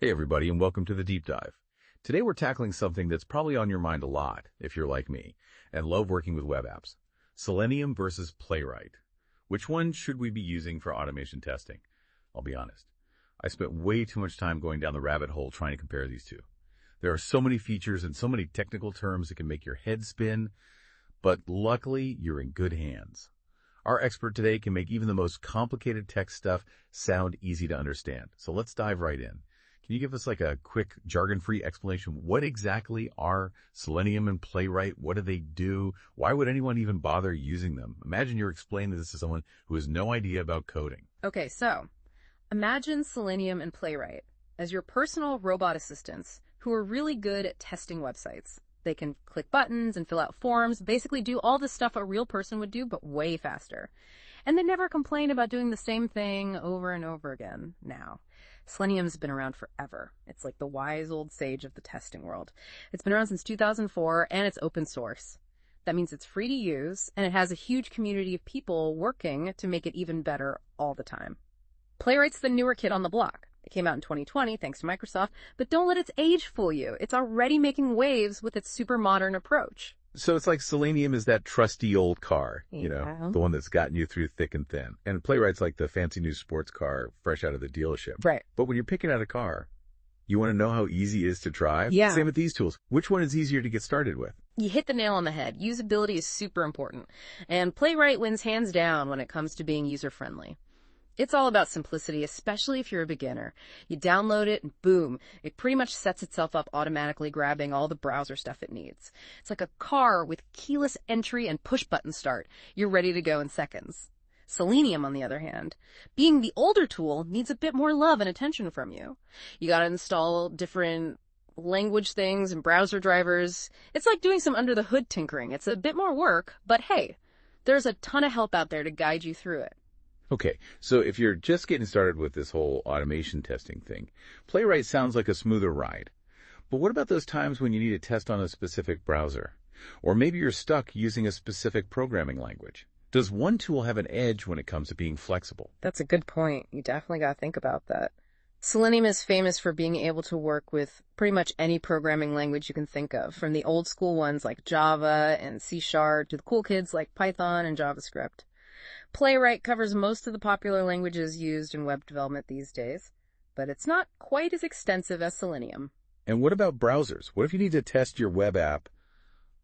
Hey everybody, and welcome to the Deep Dive. Today we're tackling something that's probably on your mind a lot, if you're like me, and love working with web apps. Selenium versus Playwright. Which one should we be using for automation testing? I'll be honest. I spent way too much time going down the rabbit hole trying to compare these two. There are so many features and so many technical terms that can make your head spin, but luckily you're in good hands. Our expert today can make even the most complicated tech stuff sound easy to understand. So let's dive right in. Can you give us like a quick jargon-free explanation? What exactly are Selenium and Playwright? What do they do? Why would anyone even bother using them? Imagine you're explaining this to someone who has no idea about coding. Okay, so imagine Selenium and Playwright as your personal robot assistants who are really good at testing websites. They can click buttons and fill out forms, basically do all the stuff a real person would do, but way faster. And they never complain about doing the same thing over and over again now. Selenium's been around forever. It's like the wise old sage of the testing world. It's been around since 2004, and it's open source. That means it's free to use, and it has a huge community of people working to make it even better all the time. Playwright's the newer kid on the block. It came out in 2020, thanks to Microsoft, but don't let its age fool you. It's already making waves with its super modern approach. So it's like Selenium is that trusty old car, the one that's gotten you through thick and thin. And Playwright's like the fancy new sports car fresh out of the dealership. Right. But when you're picking out a car, you want to know how easy it is to drive? Yeah. Same with these tools. Which one is easier to get started with? You hit the nail on the head. Usability is super important. And Playwright wins hands down when it comes to being user-friendly. It's all about simplicity, especially if you're a beginner. You download it and boom, it pretty much sets itself up automatically grabbing all the browser stuff it needs. It's like a car with keyless entry and push-button start. You're ready to go in seconds. Selenium, on the other hand, being the older tool, needs a bit more love and attention from you. You gotta install different language things and browser drivers. It's like doing some under-the-hood tinkering. It's a bit more work, but hey, there's a ton of help out there to guide you through it. Okay, so if you're just getting started with this whole automation testing thing, Playwright sounds like a smoother ride. But what about those times when you need a test on a specific browser? Or maybe you're stuck using a specific programming language. Does one tool have an edge when it comes to being flexible? That's a good point. You definitely got to think about that. Selenium is famous for being able to work with pretty much any programming language you can think of, from the old school ones like Java and C# to the cool kids like Python and JavaScript. Playwright covers most of the popular languages used in web development these days, but it's not quite as extensive as Selenium. And what about browsers? What if you need to test your web app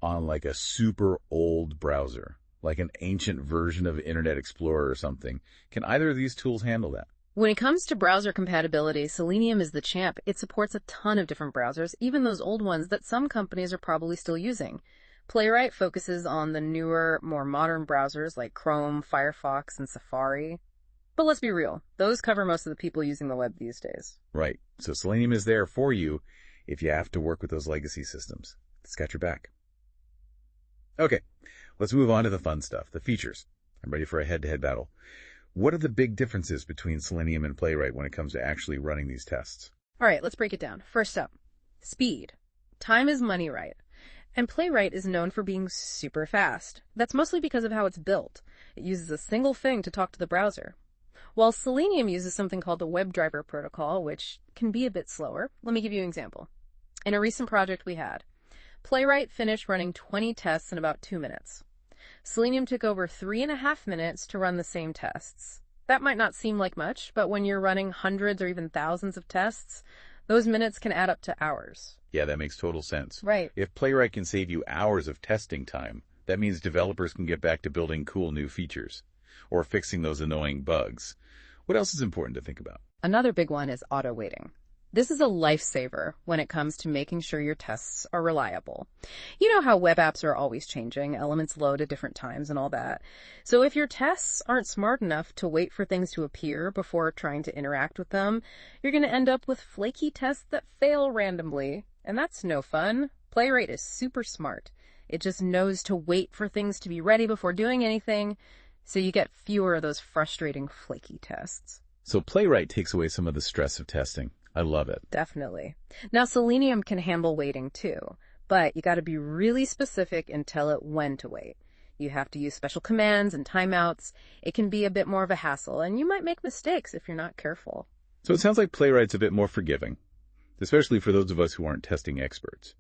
on like a super old browser, like an ancient version of Internet Explorer or something? Can either of these tools handle that? When it comes to browser compatibility, Selenium is the champ. It supports a ton of different browsers, even those old ones that some companies are probably still using. Playwright focuses on the newer, more modern browsers like Chrome, Firefox, and Safari. But let's be real, those cover most of the people using the web these days. Right. So Selenium is there for you if you have to work with those legacy systems. It's got your back. Okay, let's move on to the fun stuff, the features. I'm ready for a head-to-head battle. What are the big differences between Selenium and Playwright when it comes to actually running these tests? All right, let's break it down. First up, speed. Time is money, right? And Playwright is known for being super fast. That's mostly because of how it's built. It uses a single thing to talk to the browser. While Selenium uses something called the WebDriver protocol, which can be a bit slower. Let me give you an example. In a recent project we had, Playwright finished running 20 tests in about 2 minutes. Selenium took over 3.5 minutes to run the same tests. That might not seem like much, but when you're running hundreds or even thousands of tests, those minutes can add up to hours. Yeah, that makes total sense. Right. If Playwright can save you hours of testing time, that means developers can get back to building cool new features or fixing those annoying bugs. What else is important to think about? Another big one is auto waiting. This is a lifesaver when it comes to making sure your tests are reliable. You know how web apps are always changing, elements load at different times and all that. So if your tests aren't smart enough to wait for things to appear before trying to interact with them, you're going to end up with flaky tests that fail randomly. And that's no fun. Playwright is super smart. It just knows to wait for things to be ready before doing anything, so you get fewer of those frustrating flaky tests. So Playwright takes away some of the stress of testing. I love it. Definitely. Now, Selenium can handle waiting too, but you got to be really specific and tell it when to wait. You have to use special commands and timeouts. It can be a bit more of a hassle, and you might make mistakes if you're not careful. So it sounds like Playwright's a bit more forgiving. especially for those of us who aren't testing experts.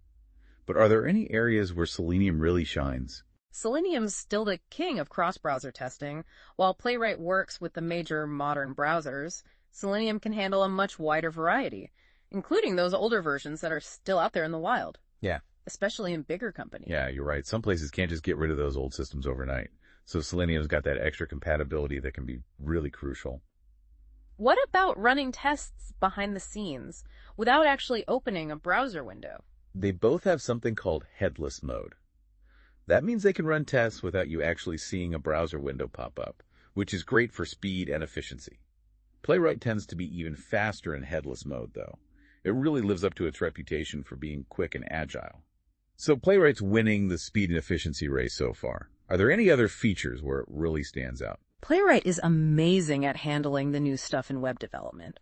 But are there any areas where Selenium really shines? Selenium's still the king of cross-browser testing. While Playwright works with the major modern browsers, Selenium can handle a much wider variety, including those older versions that are still out there in the wild. Yeah. Especially in bigger companies. Yeah, you're right. Some places can't just get rid of those old systems overnight. So Selenium's got that extra compatibility that can be really crucial. What about running tests behind the scenes without actually opening a browser window? They both have something called headless mode. That means they can run tests without you actually seeing a browser window pop up, which is great for speed and efficiency. Playwright tends to be even faster in headless mode, though. It really lives up to its reputation for being quick and agile. So Playwright's winning the speed and efficiency race so far. Are there any other features where it really stands out? Playwright is amazing at handling the new stuff in web development,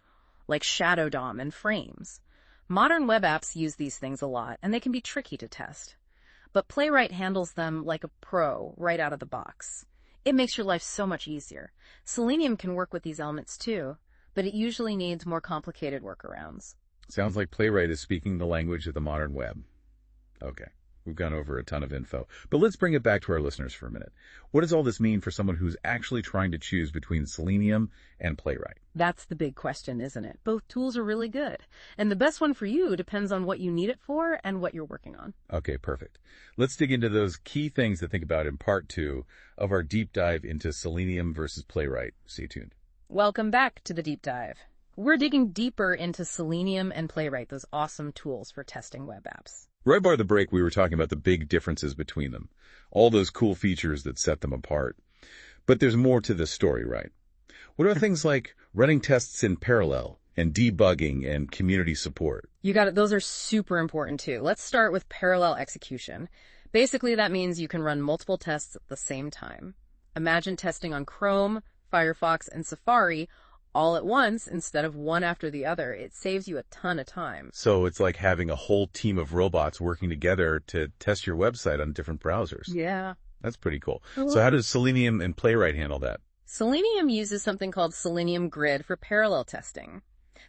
like Shadow DOM and frames. Modern web apps use these things a lot, and they can be tricky to test. But Playwright handles them like a pro right out of the box. It makes your life so much easier. Selenium can work with these elements too, but it usually needs more complicated workarounds. Sounds like Playwright is speaking the language of the modern web. Okay, we've gone over a ton of info, but let's bring it back to our listeners for a minute. What does all this mean for someone who's actually trying to choose between Selenium and Playwright? That's the big question, isn't it? Both tools are really good, and the best one for you depends on what you need it for and what you're working on. Okay, perfect. Let's dig into those key things to think about in part 2 of our deep dive into Selenium versus Playwright. Stay tuned. Welcome back to the deep dive. We're digging deeper into Selenium and Playwright, those awesome tools for testing web apps. Right by the break, we were talking about the big differences between them, all those cool features that set them apart. But there's more to this story, right? What are things like running tests in parallel and debugging and community support? You got it. Those are super important too. Let's start with parallel execution. Basically, that means you can run multiple tests at the same time. Imagine testing on Chrome, Firefox, and Safari all at once instead of one after the other. It saves you a ton of time. So it's like having a whole team of robots working together to test your website on different browsers. Yeah. That's pretty cool. So how does Selenium and Playwright handle that? Selenium uses something called Selenium Grid for parallel testing.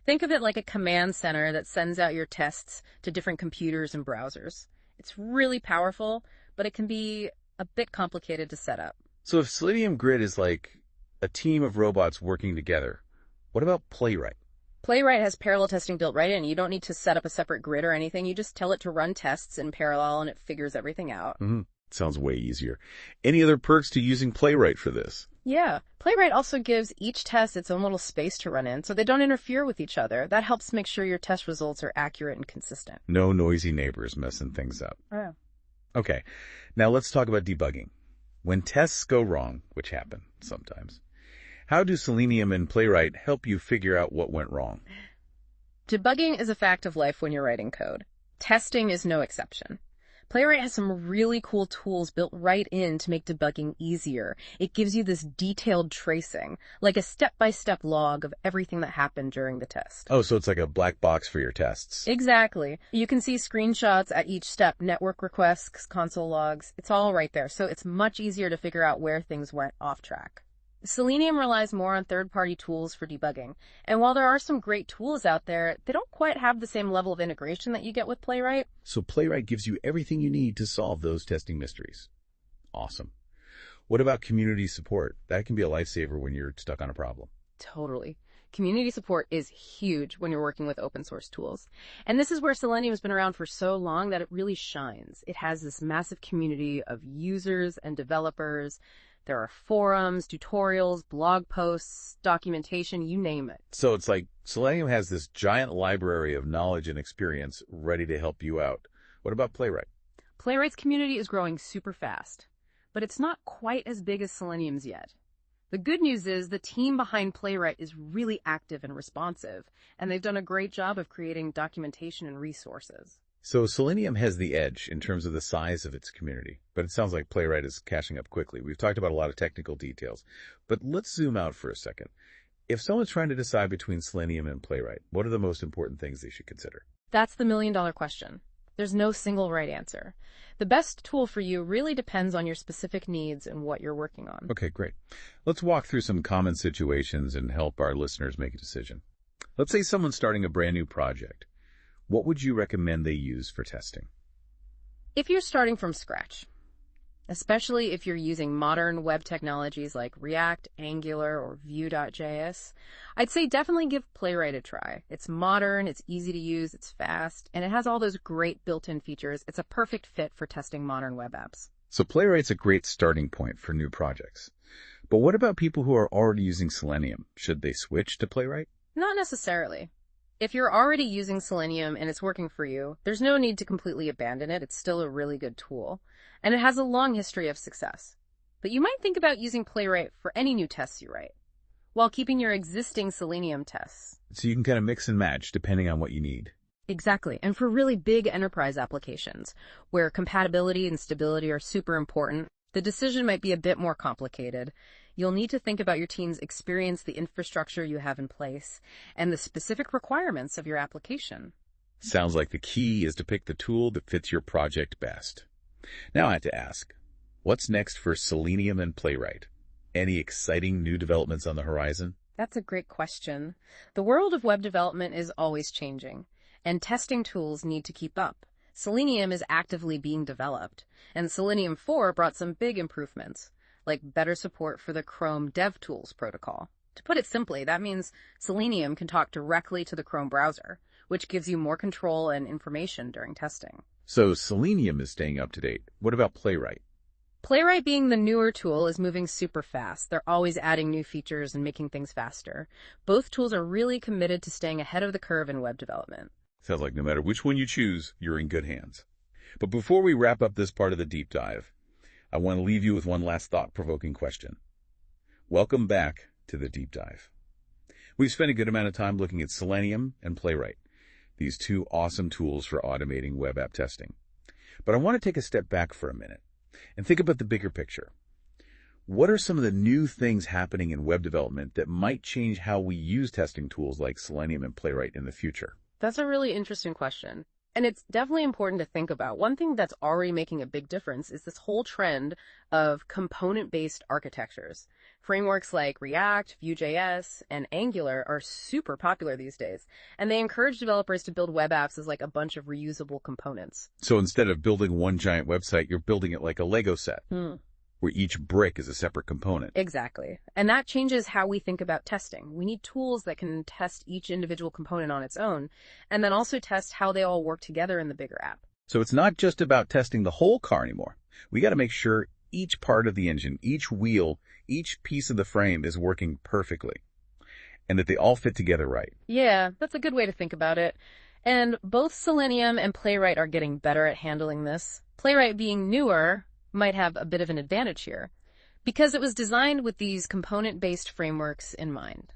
Think of it like a command center that sends out your tests to different computers and browsers. It's really powerful, but it can be a bit complicated to set up. So if Selenium Grid is like a team of robots working together, what about Playwright? Playwright has parallel testing built right in. You don't need to set up a separate grid or anything. You just tell it to run tests in parallel and it figures everything out. Sounds way easier. Any other perks to using Playwright for this? Yeah. Playwright also gives each test its own little space to run in, so they don't interfere with each other. That helps make sure your test results are accurate and consistent. No noisy neighbors messing things up. Yeah. Okay, now let's talk about debugging. When tests go wrong, which happen sometimes, how do Selenium and Playwright help you figure out what went wrong? Debugging is a fact of life when you're writing code. Testing is no exception. Playwright has some really cool tools built right in to make debugging easier. It gives you this detailed tracing, like a step-by-step log of everything that happened during the test. Oh, so it's like a black box for your tests. Exactly. You can see screenshots at each step, network requests, console logs. It's all right there, so it's much easier to figure out where things went off track. Selenium relies more on third-party tools for debugging, and while there are some great tools out there, they don't quite have the same level of integration that you get with Playwright. So Playwright gives you everything you need to solve those testing mysteries. Awesome. What about community support? That can be a lifesaver when you're stuck on a problem. Totally. Community support is huge when you're working with open source tools. And this is where Selenium has been around for so long that it really shines. It has this massive community of users and developers. There are forums, tutorials, blog posts, documentation, you name it. So it's like Selenium has this giant library of knowledge and experience ready to help you out. What about Playwright? Playwright's community is growing super fast, but it's not quite as big as Selenium's yet. The good news is the team behind Playwright is really active and responsive, and they've done a great job of creating documentation and resources. So Selenium has the edge in terms of the size of its community, but it sounds like Playwright is catching up quickly. We've talked about a lot of technical details, but let's zoom out for a second. If someone's trying to decide between Selenium and Playwright, what are the most important things they should consider? That's the million-dollar question. There's no single right answer. The best tool for you really depends on your specific needs and what you're working on. Okay, great. Let's walk through some common situations and help our listeners make a decision. Let's say someone's starting a brand new project. what would you recommend they use for testing? If you're starting from scratch, especially if you're using modern web technologies like React, Angular, or Vue.js, I'd say definitely give Playwright a try. It's modern, it's easy to use, it's fast, and it has all those great built-in features. It's a perfect fit for testing modern web apps. So Playwright's a great starting point for new projects. But what about people who are already using Selenium? Should they switch to Playwright? Not necessarily. If you're already using Selenium and it's working for you, there's no need to completely abandon it. It's still a really good tool, and it has a long history of success. But you might think about using Playwright for any new tests you write, while keeping your existing Selenium tests. So you can kind of mix and match depending on what you need. Exactly, and for really big enterprise applications, where compatibility and stability are super important, the decision might be a bit more complicated. You'll need to think about your team's experience, the infrastructure you have in place, and the specific requirements of your application. Sounds like the key is to pick the tool that fits your project best. Now I have to ask, what's next for Selenium and Playwright? Any exciting new developments on the horizon? That's a great question. The world of web development is always changing, and testing tools need to keep up. Selenium is actively being developed, and Selenium 4 brought some big improvements, like better support for the Chrome DevTools protocol. To put it simply, that means Selenium can talk directly to the Chrome browser, which gives you more control and information during testing. So Selenium is staying up to date. What about Playwright? Playwright, being the newer tool, is moving super fast. They're always adding new features and making things faster. Both tools are really committed to staying ahead of the curve in web development. Sounds like no matter which one you choose, you're in good hands. But before we wrap up this part of the deep dive, I want to leave you with one last thought-provoking question. Welcome back to the deep dive. We've spent a good amount of time looking at Selenium and Playwright, these two awesome tools for automating web app testing. But I want to take a step back for a minute and think about the bigger picture. What are some of the new things happening in web development that might change how we use testing tools like Selenium and Playwright in the future? That's a really interesting question. And it's definitely important to think about. One thing that's already making a big difference is this whole trend of component-based architectures. Frameworks like React, Vue.js, and Angular are super popular these days, and they encourage developers to build web apps as like a bunch of reusable components. So instead of building one giant website, you're building it like a Lego set, where each brick is a separate component. Exactly. And that changes how we think about testing. We need tools that can test each individual component on its own, and then also test how they all work together in the bigger app. So it's not just about testing the whole car anymore. We got to make sure each part of the engine, each wheel, each piece of the frame is working perfectly, and that they all fit together right. Yeah, that's a good way to think about it. And both Selenium and Playwright are getting better at handling this. Playwright, being newer, might have a bit of an advantage here, because it was designed with these component-based frameworks in mind.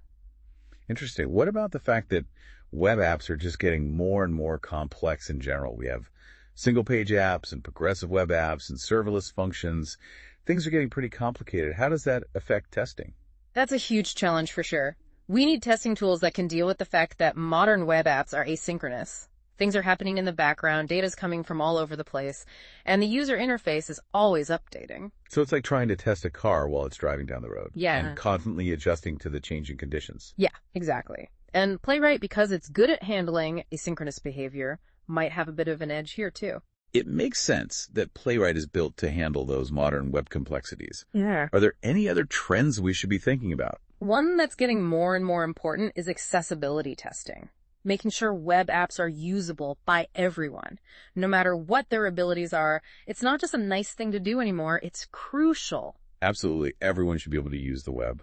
Interesting. What about the fact that web apps are just getting more and more complex in general? We have single-page apps and progressive web apps and serverless functions. Things are getting pretty complicated. How does that affect testing? That's a huge challenge for sure. We need testing tools that can deal with the fact that modern web apps are asynchronous. Things are happening in the background, data's coming from all over the place, and the user interface is always updating. So it's like trying to test a car while it's driving down the road. Yeah. And constantly adjusting to the changing conditions. Yeah, exactly. And Playwright, because it's good at handling asynchronous behavior, might have a bit of an edge here too. It makes sense that Playwright is built to handle those modern web complexities. Yeah. Are there any other trends we should be thinking about? One that's getting more and more important is accessibility testing. Making sure web apps are usable by everyone, no matter what their abilities are. It's not just a nice thing to do anymore, it's crucial. Absolutely. Everyone should be able to use the web,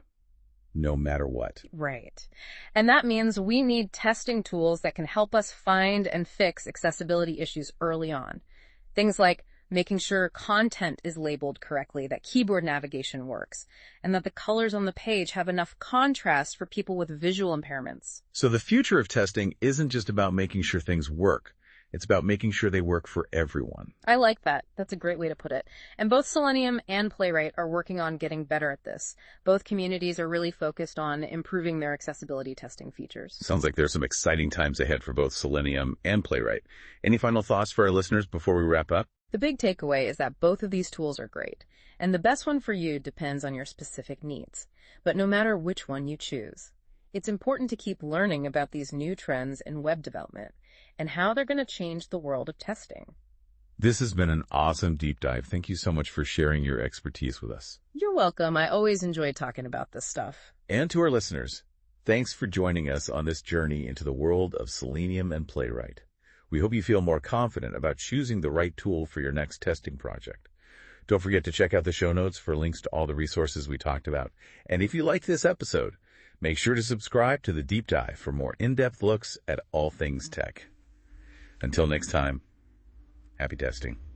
no matter what. Right. And that means we need testing tools that can help us find and fix accessibility issues early on. Things like making sure content is labeled correctly, that keyboard navigation works, and that the colors on the page have enough contrast for people with visual impairments. So the future of testing isn't just about making sure things work. It's about making sure they work for everyone. I like that. That's a great way to put it. And both Selenium and Playwright are working on getting better at this. Both communities are really focused on improving their accessibility testing features. Sounds like there's some exciting times ahead for both Selenium and Playwright. Any final thoughts for our listeners before we wrap up? The big takeaway is that both of these tools are great, and the best one for you depends on your specific needs. But no matter which one you choose, it's important to keep learning about these new trends in web development and how they're going to change the world of testing. This has been an awesome deep dive. Thank you so much for sharing your expertise with us. You're welcome. I always enjoy talking about this stuff. And to our listeners, thanks for joining us on this journey into the world of Selenium and Playwright. We hope you feel more confident about choosing the right tool for your next testing project. Don't forget to check out the show notes for links to all the resources we talked about. And if you liked this episode, make sure to subscribe to The Deep Dive for more in-depth looks at all things tech. Until next time, happy testing.